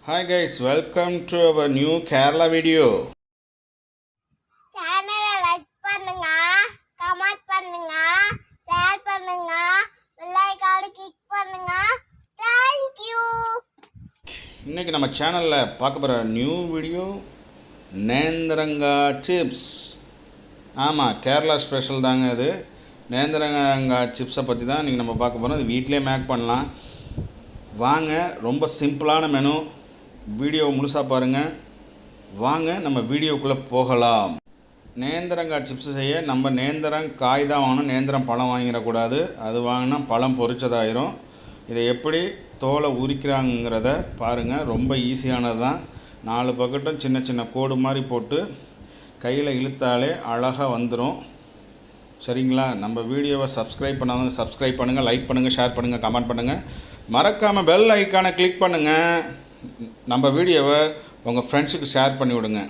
Hi guys, welcome to our new Kerala video. சேனலை like பண்ணுங்க, comment பண்ணுங்க, share பண்ணுங்க, பெல் ஐகானை கிளிக் பண்ணுங்க. Thank you. இன்னைக்கு நம்ம சேனலில் பார்க்க போகிற நியூ வீடியோ நேந்திரங்கா சிப்ஸ். ஆமாம், கேரளா ஸ்பெஷல் தாங்க இது. நேந்திரங்கா சிப்ஸை பற்றி தான் இன்றைக்கி நம்ம பார்க்க போகிறோம். இது வீட்டிலே மேக் பண்ணலாம். வாங்க, ரொம்ப சிம்பிளான மெனு. வீடியோ முழுசாக பாருங்கள். வாங்க நம்ம வீடியோக்குள்ளே போகலாம். நேந்திரங்காய் சிப்ஸ் செய்ய நம்ம நேந்திரம் காய் தான் வாங்கணும், நேந்திரம் பழம் வாங்கிடக்கூடாது. அது வாங்கினா பழம் பொரிச்சதாயிரும். இதை எப்படி தோலை உரிக்கிறாங்கிறத பாருங்கள். ரொம்ப ஈஸியானது தான். 4 பக்கெட்டும் சின்ன சின்ன கோடு மாதிரி போட்டு கையில் இழுத்தாலே அழகாக வந்துடும். சரிங்களா? நம்ம வீடியோவை சப்ஸ்கிரைப் பண்ணாதவங்க சப்ஸ்கிரைப் பண்ணுங்கள், லைக் பண்ணுங்கள், ஷேர் பண்ணுங்கள், கமெண்ட் பண்ணுங்கள். மறக்காமல் பெல் ஐக்கானை கிளிக் பண்ணுங்கள். நம்ம வீடியோவை உங்கள் ஃப்ரெண்ட்ஸுக்கு ஷேர் பண்ணி விடுங்க.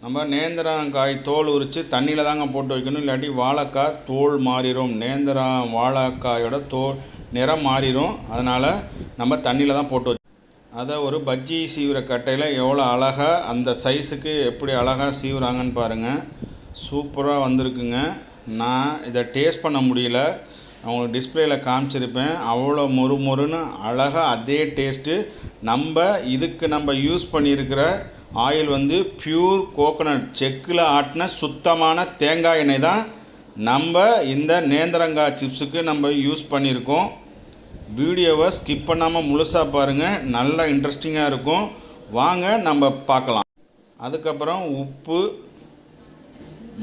நம்ம நேந்திரங்காய் தோல் உரித்து தண்ணியில் தாங்க போட்டு வைக்கணும், இல்லாட்டி வாழைக்காய் தோல் மாறிடும். நேந்திரம் வாழைக்காயோட தோல் நிறம் மாறிடும். அதனால் நம்ம தண்ணியில் தான் போட்டு அதை ஒரு பஜ்ஜி சீவுற கட்டையில் எவ்வளோ அழகாக அந்த சைஸுக்கு எப்படி அழகாக சீவுறாங்கன்னு பாருங்கள். சூப்பராக வந்திருக்குங்க. நான் இதை டேஸ்ட் பண்ண முடியல, அவங்களுக்கு டிஸ்பிளேயில் காமிச்சிருப்பேன். அவ்வளோ மொறுன்னு அழகாக அதே டேஸ்ட்டு. நம்ம யூஸ் பண்ணியிருக்கிற ஆயில் வந்து பியூர் கோகோனட் செக்கில் ஆட்டின சுத்தமான தேங்காய் எண்ணெய் தான் நம்ம இந்த நேந்திரங்காய் சிப்ஸுக்கு நம்ம யூஸ் பண்ணியிருக்கோம். வீடியோவை ஸ்கிப் பண்ணாமல் முழுசாக பாருங்கள், நல்லா இன்ட்ரெஸ்டிங்காக இருக்கும். வாங்க நம்ம பார்க்கலாம். அதுக்கப்புறம் உப்பு,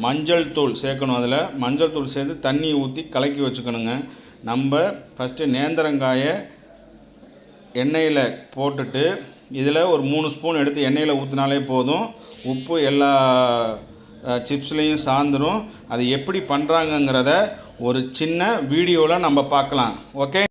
மஞ்சள் தூள் சேர்க்கணும். அதில் மஞ்சள் தூள் சேர்த்து தண்ணி ஊற்றி கலக்கி வச்சுக்கணுங்க. நம்ம ஃபஸ்ட்டு நேந்திரங்காயை எண்ணெயில் போட்டுட்டு இதில் ஒரு 3 ஸ்பூன் எடுத்து எண்ணெயில் ஊற்றினாலே போதும். உப்பு எல்லா சிப்ஸ்லேயும் சார்ந்துடும். அது எப்படி பண்ணுறாங்கங்கிறத ஒரு சின்ன வீடியோவில் நம்ம பார்க்கலாம். ஓகே.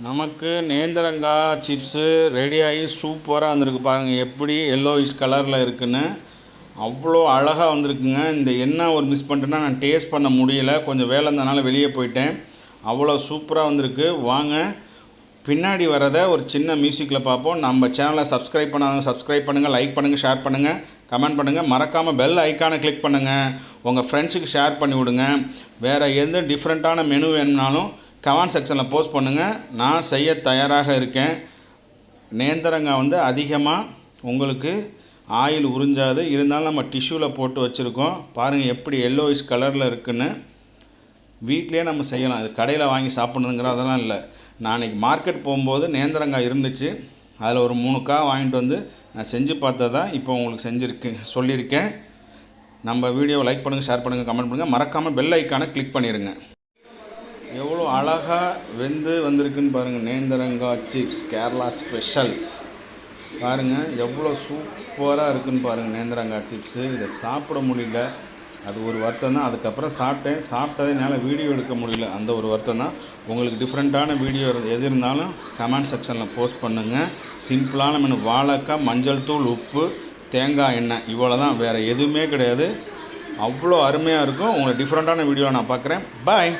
நமக்கு நேந்திரங்காய் சிப்ஸு ரெடியாகி சூப்பராக வந்திருக்கு பாருங்கள். எப்படி எல்லோயிஷ் கலரில் இருக்குன்னு அவ்வளோ அழகாக வந்திருக்குங்க. இந்த என்ன ஒரு மிஸ் பண்ணிட்டேன்னா, நான் டேஸ்ட் பண்ண முடியல, கொஞ்சம் வேலை இருந்தனால வெளியே போயிட்டேன். அவ்வளோ சூப்பராக வந்திருக்கு. வாங்க பின்னாடி வரதை ஒரு சின்ன மியூசிக்கில் பார்ப்போம். நம்ம சேனலை சப்ஸ்கிரைப் பண்ணாதவங்க சப்ஸ்கிரைப் பண்ணுங்கள், லைக் பண்ணுங்கள், ஷேர் பண்ணுங்கள், கமெண்ட் பண்ணுங்கள். மறக்காமல் பெல் ஐக்கானை கிளிக் பண்ணுங்கள். உங்கள் ஃப்ரெண்ட்ஸுக்கு ஷேர் பண்ணி விடுங்க. வேறு எந்த டிஃப்ரெண்ட்டான மெனு வேணும்னாலும் கமெண்ட் செக்ஷனில் போஸ்ட் பண்ணுங்கள். நான் செய்ய தயாராக இருக்கேன். நேந்திரங்காய் வந்து அதிகமாக உங்களுக்கு ஆயில் உறிஞ்சாது, இருந்தாலும் நம்ம டிஷ்யூவில் போட்டு வச்சுருக்கோம். பாருங்கள் எப்படி எல்லோயிஷ் கலரில் இருக்குன்னு. வீட்டிலே நம்ம செய்யலாம். இது கடையில் வாங்கி சாப்பிட்ணுங்கிற அதெல்லாம் இல்லை. நான் இன்றைக்கி மார்க்கெட் போகும்போது நேந்திரங்காய் இருந்துச்சு. அதில் ஒரு 3 காய் வாங்கிட்டு வந்து நான் செஞ்சு பார்த்ததான் இப்போ உங்களுக்கு சொல்லியிருக்கேன். நம்ம வீடியோவை லைக் பண்ணுங்கள், ஷேர் பண்ணுங்கள், கமெண்ட் பண்ணுங்கள். மறக்காமல் பெல் ஐக்கானை கிளிக் பண்ணிடுங்க. எவ்வளோ அழகாக வெந்து வந்திருக்குன்னு பாருங்கள். நேந்திரங்காய் சிப்ஸ் கேரளா ஸ்பெஷல். பாருங்கள் எவ்வளோ சூப்பராக இருக்குதுன்னு பாருங்கள். நேந்திரங்காய் சிப்ஸு இதை சாப்பிட முடியல, அது ஒரு வருத்தம் தான். அதுக்கப்புறம் சாப்பிட்டதே என்னால் வீடியோ எடுக்க முடியல, அந்த ஒரு வருத்தம் தான். உங்களுக்கு டிஃப்ரெண்ட்டான வீடியோ எது இருந்தாலும் கமெண்ட் செக்ஷனில் போஸ்ட் பண்ணுங்கள். சிம்பிளான மெனு. வாழைக்காய், மஞ்சள் தூள், உப்பு, தேங்காய் எண்ணெய், இவ்வளோ தான், வேறு எதுவுமே கிடையாது. அவ்வளோ அருமையாக இருக்கும். உங்களை டிஃப்ரெண்ட்டான வீடியோவை நான் பார்க்குறேன். பாய்.